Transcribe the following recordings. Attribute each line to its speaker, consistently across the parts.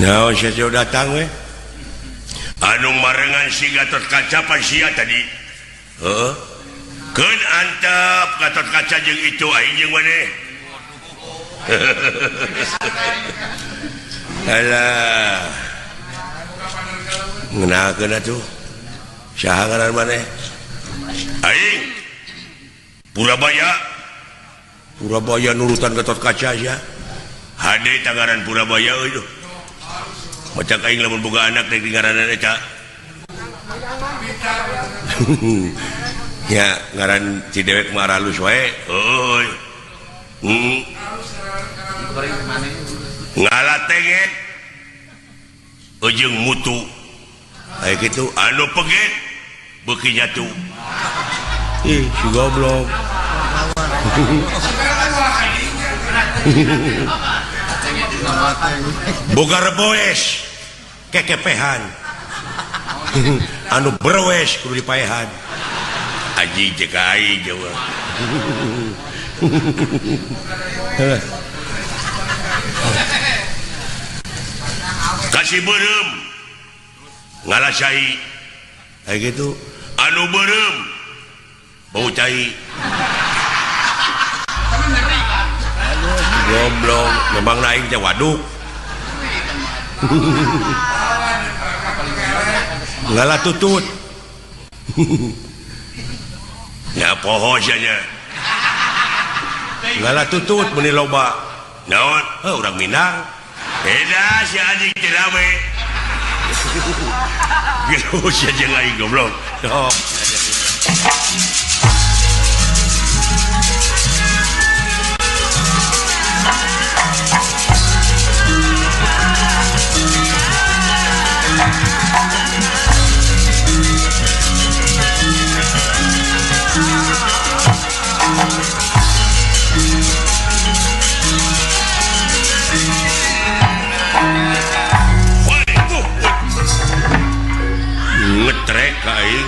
Speaker 1: Nah, saya jauh datang we. Anu marengan si Gatot Kaca sia tadi. Heeh. Keun antep Gatot Kaca jeung itu aing jeung maneh. Alah. Ngeunahkeun atuh. Saha ngaran maneh? Aing Purabaya. Purabaya nurutan Gatot Kaca sia. Hade tangaran Purabaya euy tuh. Macak aing lamun boga anak dek ngaranna eta. Ya ngaran si dewek mah halus wae. Euy. Ngalatenget. Ujung mutu. Aya kitu anu peget beuki nyatu. Ih, si goblok. Boga reboes kekepehan anu berwes kudu dipaehan aji jekai jawa kasih berem ngalasai kayak gitu anu berem bau cai goblok memang naik teh waduk ngalah tutut ya poho saja ngalah tutut meni loba naon urang Minang beda si anjing teh rame gitu saja lain goblok ngetrek kain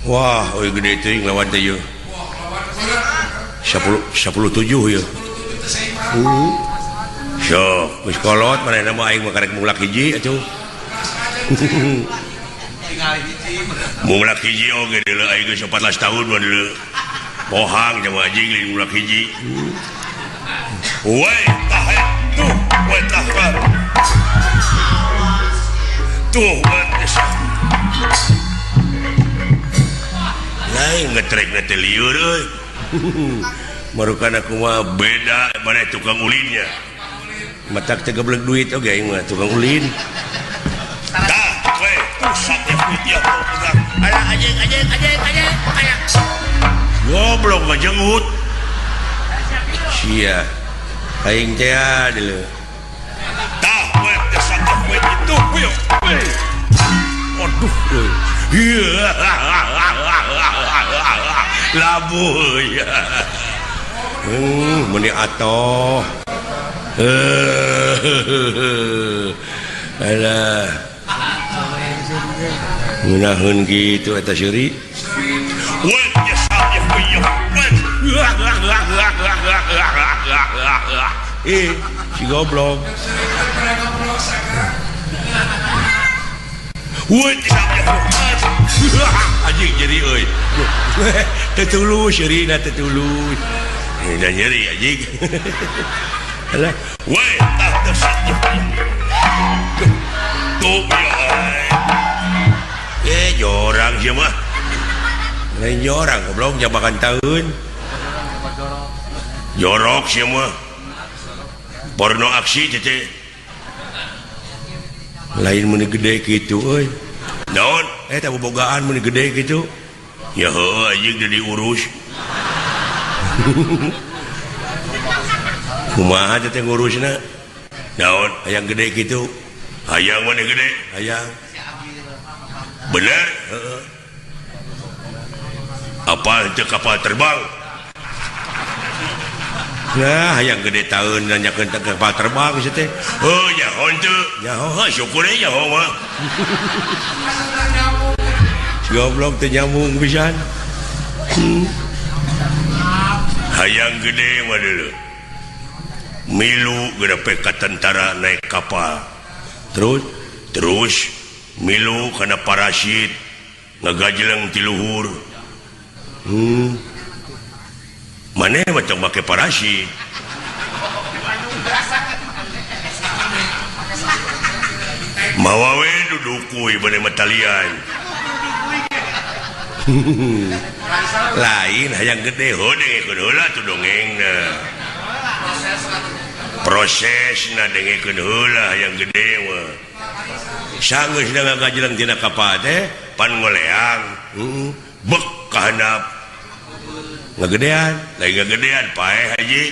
Speaker 1: wah oi gede teuing lawan teh yeuh 10-7 yeuh sok geus kolot manehna mah aing mah karek mulak hiji atuh mulak hiji oge deuleu aing geus 14 tahun mah deuleu pohang sama anjing lain mulak hiji woi tah tuh woi tah tuh lain ngetrek nete liur euy marukan aku mah beda mana tukang ulinnya matak teh geblek duit oge aing mah tukang ulin tah we pusat ya punya pegang ala anjing goblok mah jengut sia aing teh deuleu tah we kesat we itu we aduh labuh ya meni atoh alah ngunaheun gitu eta seuri si goblok anjing jadi euy tetulus seurina tetulus da nyeri anjing alah we tah desat tuh ya jorang sia mah lain jorang goblok jabakan taun jorok sia mah porno aksi teh lain meni gede kitu euy naon eta bobogaan meni gede kitu ya heuh anjing teu diurus kumaha teh ngurusna naon hayang gede kitu hayang mana gede hayang bener heeh apa teu kapal terbang nah hayang gede taun nanyakeun kapal terbang geus teh heuh nyaho teu nyaho syukur ya nyaho mah goblok teh nyambung pisan hayang gede mah dulu milu gedepe ka tentara naik kapal terus milu kana parasit ngagajeleng ti luhur maneh macam make parasit mawa we dudukuy bade matalian lain hayang gede dengekeun heula tuh dongengna prosesna dengekeun heula hayang gede mah sanggeus da ngagajeleng tina kapal teh pan ngoleang bek ka handap ngagedean lain ngagedean paeh haji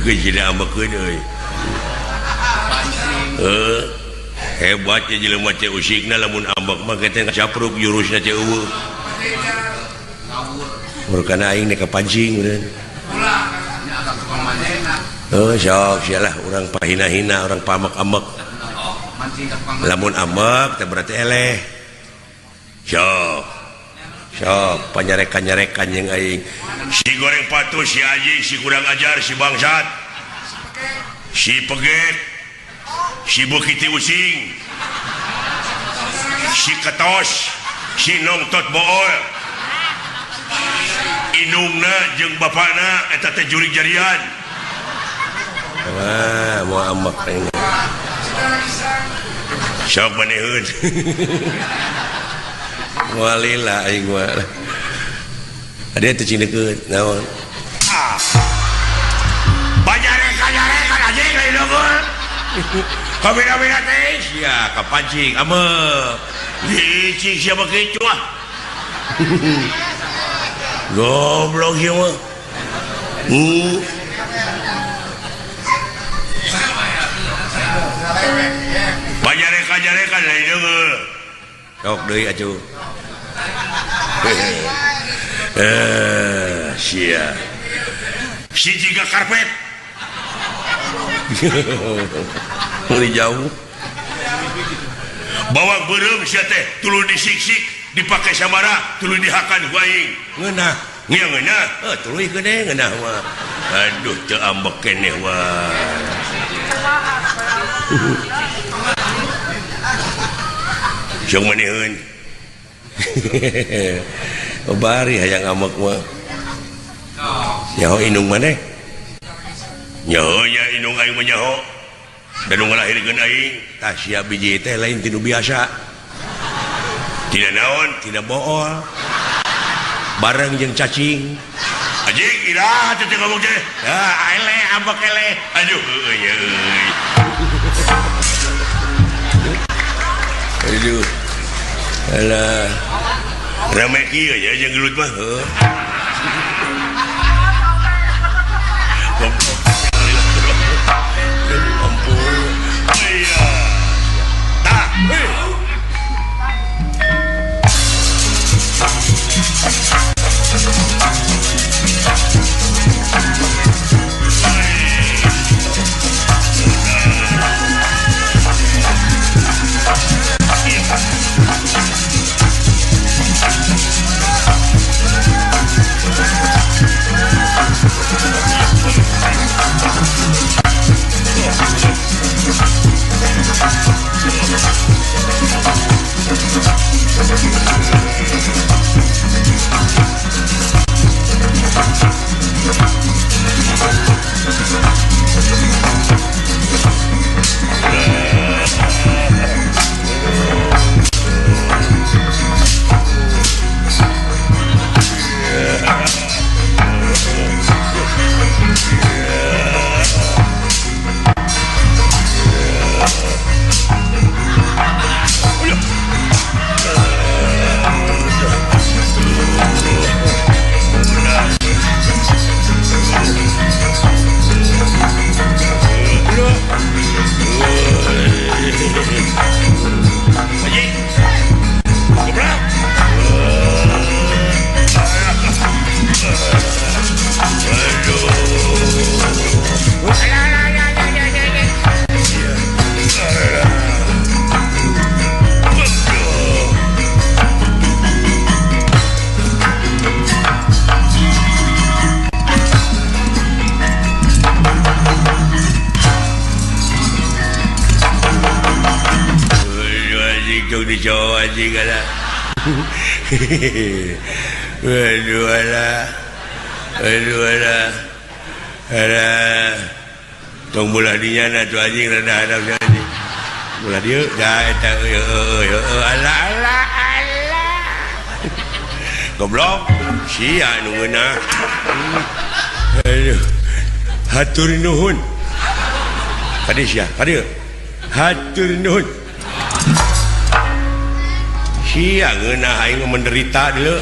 Speaker 1: geus da ambekeun euy hebatnya jelema teh usikna lamun ambek mah kete capruk jurusna teh eueuh murkana aing nek kapancing urang sok sialah urang pahina-hina urang pamek-amek lamun amek teh berarti eleh sok panyarekan-nyarekan yang aing si goreng patuh si aji si kurang ajar si bangsat si peget si bukiti using si ketos si nongtot bool indungna jeung bapakna eta teh jurig jarian wah moal amek ini sok maneheun moal lila aing mah ade teh cindekeun naon banyarekan anjing lain nongol kabina-bina teh sia kapancing amek licik siapa kitu ah goblok ieu mah banyarekan lain nongol sok deui atuh sia si jiga karpet mulai jauh bawang berem sia teh tuluy disiksik dipake sabaraha tuluy dihakan ku aing ngeunah nya ngeunah tuluy gede ngeunah mah aduh teu ambek keneh wah jeung maneheun bari hayang ambek mah nyaho indung maneh nyaho nya indung aing mah nyaho dan ngalahirkeun aing tah sia biji teh lain tinu biasa tidak naon tidak bool bareng jeung cacing anjing iraha teh ngomong teh eleh ambek eleh aduh euy aduh alah rame kieu ya jeung gelut mah cowok anjing ada. Aduh ala. Ada. Tong bola dinya tuh anjing rada hadap anjing. Bola dia dah eta ala. Goblok. Sia nu ngeunah. Aduh. Hatur nuhun. Kadi sia, kadi. Hatur nuhun. Sia ngeunah aing menderita deuleu.